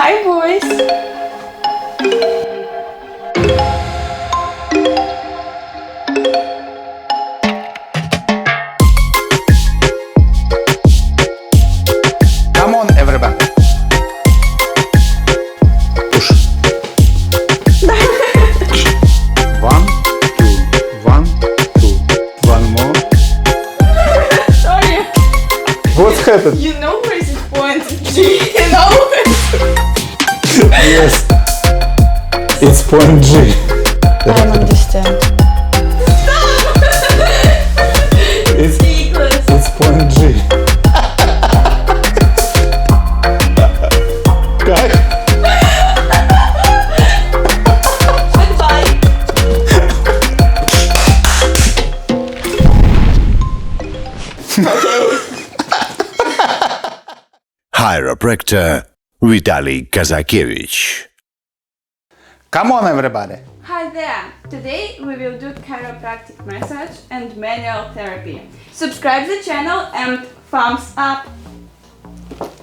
Hi, boys. Come on, everybody. Push. 1, 2, 1, 2. One more. Sorry. What's happened? You know where is it point G? You know? Yes. It's point G. I don't understand. It's Ridiculous. point G. Как? Goodbye. Chiropractor Vitaly Kazakevich. Come on, everybody. Hi there. Today we will do chiropractic massage and manual therapy. Subscribe the channel and thumbs up.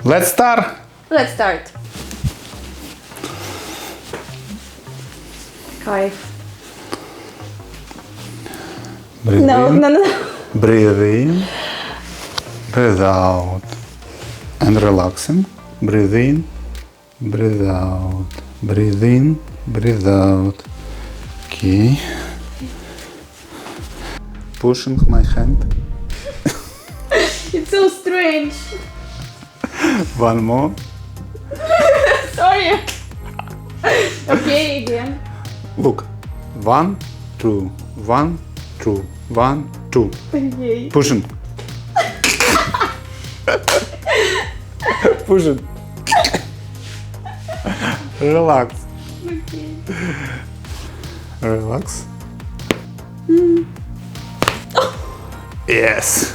Let's start. Let's start. Кайф. Breathe No, in. no, no. Breathe in. Breathe out. And relaxing. Breathe in. Breathe out. Breathe in. Breathe out. Okay. Pushing my hand. It's so strange. One more. Sorry. Okay, again. Look. 1, 2, 1, 2, 1, 2. Okay. Pushing. Pushing. Relax. Okay. Relax. Yes.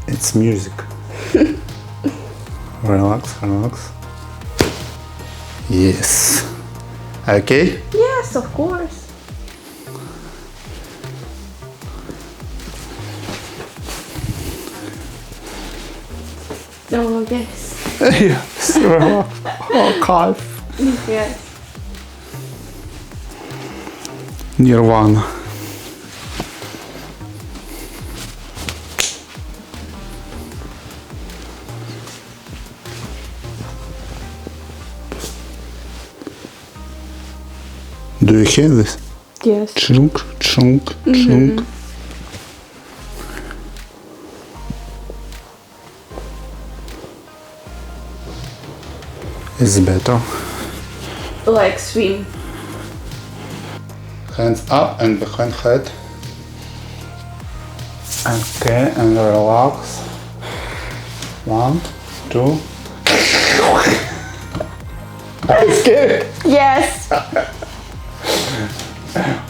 It's music. Relax, relax. Yes. Okay? Yes, of course. Oh, yes. Yes. Relax. Oh, кайф. Yes. Nirvana. Do you hear this? Yes. Chunk, chunk, chunk. It's better. Like swim. Hands up and behind head. Okay, and relax. 1, 2. Are you scared? Yes.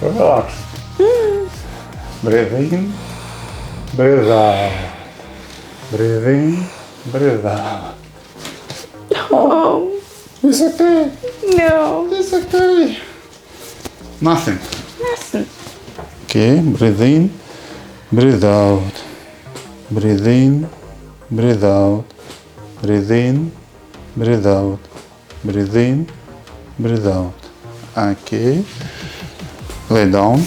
Relax. Breathe in, breathe out. Breathe in, breathe out. Oh, It's okay. no. It's okay. Nothing. Nothing. Okay, breathe in, breathe out. Breathe in, breathe out. Breathe in, breathe out. Breathe in, breathe out. Okay. Lay down.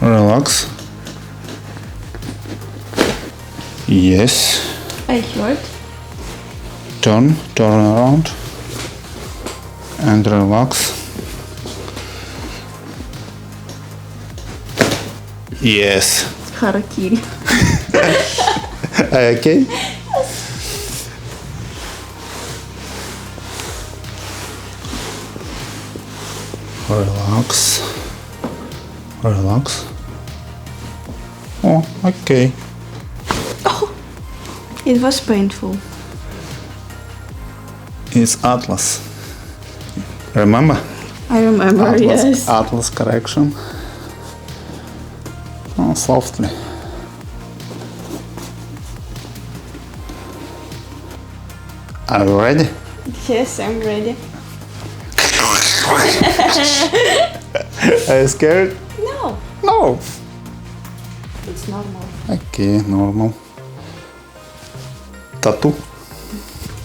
Relax. Yes. I heard. Turn around. And relax. Yes. Harakiri. Are you okay? Relax. Relax. Oh, okay. It was painful. It's Atlas. Remember? I remember, Atlas, yes. Atlas correction. Oh, softly. Are you ready? Yes, I'm ready. Are you scared? No, No. it's normal. Okay, normal. Tattoo?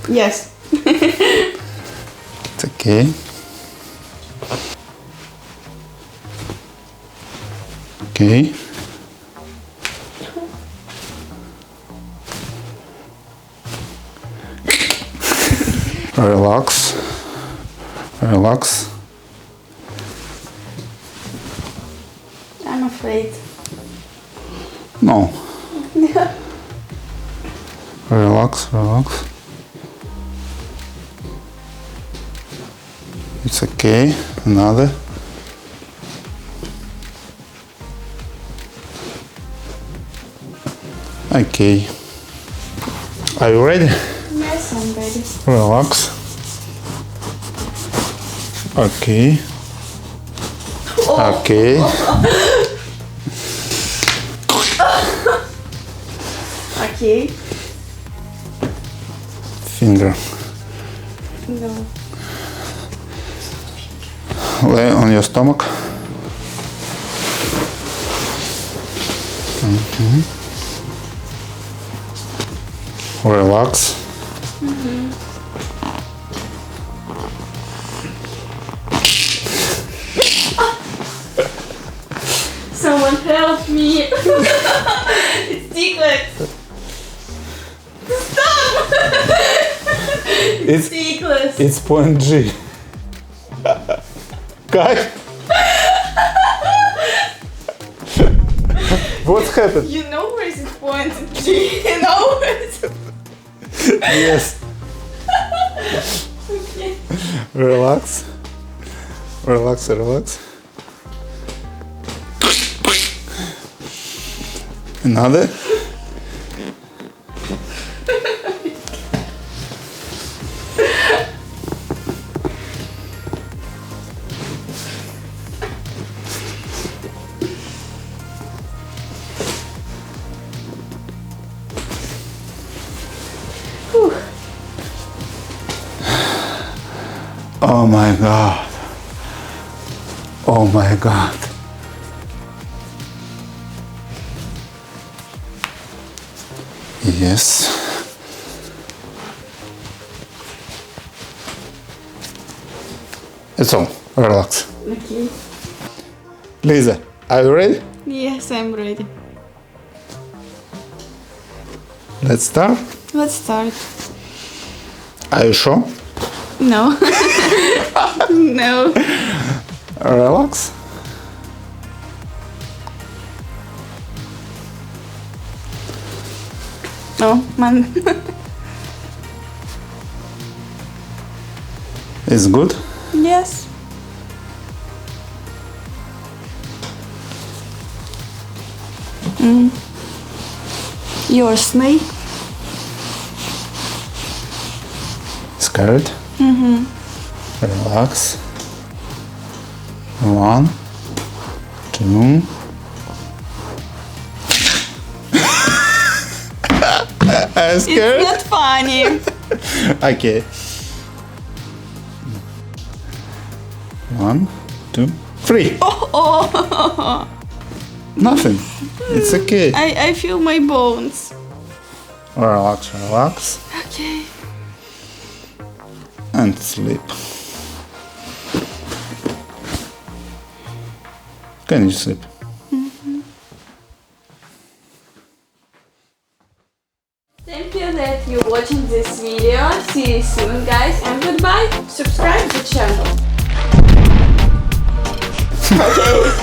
Yes. It's okay. Okay. Relax. Relax. I'm afraid. No. Relax, relax. It's okay. Another. Okay. Are you ready? Yes, I'm ready. Relax. Okay. Okay. Okay. Finger. No. Lay on your stomach. Relax. Someone help me. It's ticklish. Stop. It's Ticklish. it's point G. Guys. What happened? You know where is it point G? You know where is it? Yes. Okay. Relax. Relax, relax. Another. Whew. Oh my God. Oh my God. Yes. It's all. Relax. Okay. Lisa, are you ready? Yes, I'm ready. Let's start. Let's start. Are you sure? No. No. Relax. Oh, man. It's good. Yes. You're a snake. Scared? Relax. 1, 2. I'm scared. It's not funny. Okay. 1, 2, 3. Oh. Nothing. It's okay. I feel my bones. Relax, relax, Okay. and sleep. Can you sleep? Thank you that you're watching this video. See you soon, guys, and goodbye. Subscribe to the channel. Okay.